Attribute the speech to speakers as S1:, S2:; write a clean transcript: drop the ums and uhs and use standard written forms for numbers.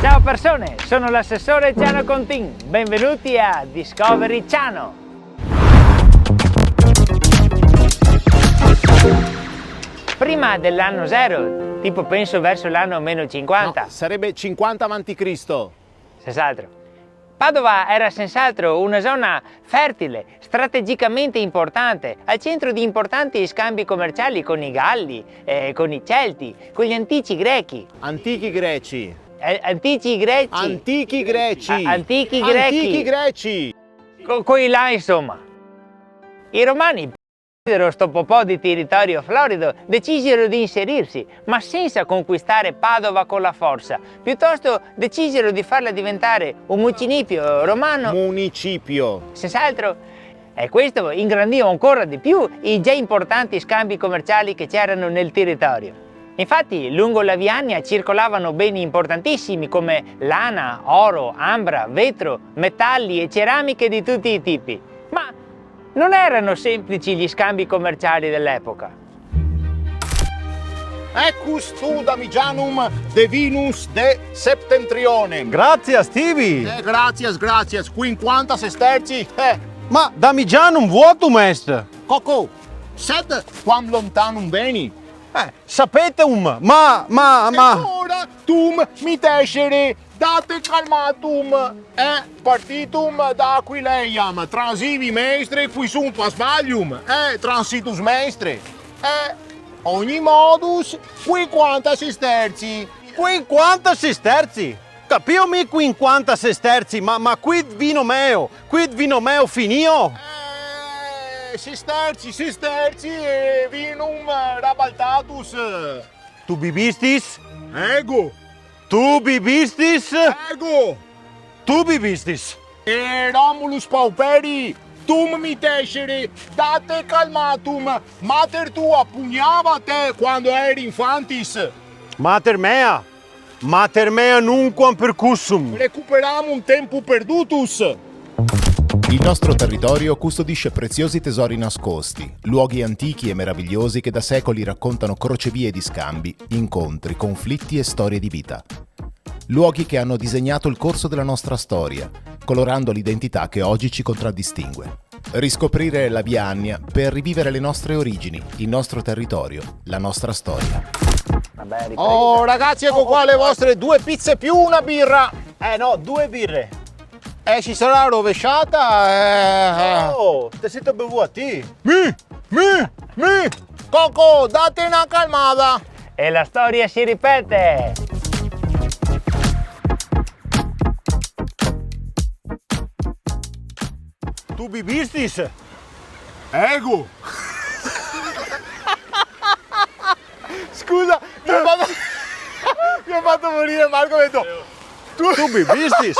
S1: Ciao persone, sono l'assessore Ciano Contin, benvenuti a Discovery Ciano. Prima dell'anno 0, tipo penso verso l'anno meno 50.
S2: No, sarebbe 50 a.C.
S1: Senz'altro. Padova era senz'altro una zona fertile, strategicamente importante, al centro di importanti scambi commerciali con i Galli, con i Celti, con gli antichi greci.
S2: Antichi greci.
S1: Antichi greci.
S2: Antichi greci.
S1: Antichi greci.
S2: Antichi greci.
S1: Con i là, insomma. I romani sto po' di territorio florido, decisero di inserirsi, ma senza conquistare Padova con la forza. Piuttosto decisero di farla diventare un municipio romano.
S2: Municipio.
S1: Senz'altro. E questo ingrandiva ancora di più i già importanti scambi commerciali che c'erano nel territorio. Infatti, lungo la Viania circolavano beni importantissimi come lana, oro, ambra, vetro, metalli e ceramiche di tutti i tipi. Ma non erano semplici gli scambi commerciali dell'epoca.
S2: Ecus tu Damigianum de Venus de Septentrionem.
S3: Grazie, Stevie!
S2: Gracias, 50 sesterzi.
S3: Ma Damigianum vuotum est?
S2: Coco, sed quam lontanum veni?
S3: Sapetum, ma...
S2: Ora tum mitescere, date calmatum, partitum da Aquileiam, transivi mestre, qui sunt pasvalium, transitus mestre, ogni modus, qui quanta sesterzi.
S3: 50 sesterzi? Capio mi 50 sesterzi, ma quid vino meo finio?
S2: Sesterzi, vinum rabaltatus.
S3: Tu bibistis?
S2: Ego.
S3: Tu bibistis?
S2: Ego.
S3: Tu bibistis?
S2: Romulus pauperi, tum mitescere, date calmatum, mater tua pugnava te quando eri infantis.
S3: Mater mea nunquam percussum.
S2: Recuperamum tempo perdutus.
S4: Il nostro territorio custodisce preziosi tesori nascosti, luoghi antichi e meravigliosi che da secoli raccontano crocevie di scambi, incontri, conflitti e storie di vita. Luoghi che hanno disegnato il corso della nostra storia, colorando l'identità che oggi ci contraddistingue. Riscoprire la Viania per rivivere le nostre origini, il nostro territorio, la nostra storia.
S1: Vabbè,
S2: Oh ragazzi, ecco qua le vostre 2 pizze più una birra.
S3: No, 2 birre.
S2: Ci sarà rovesciata.
S3: Oh, te siete bevuti?
S2: Mi. Coco, date una calmata.
S1: E la storia si ripete.
S3: Tu bibistis?
S2: Ego.
S3: Scusa, mi ha fatto morire Marco, ho detto tu bibistis?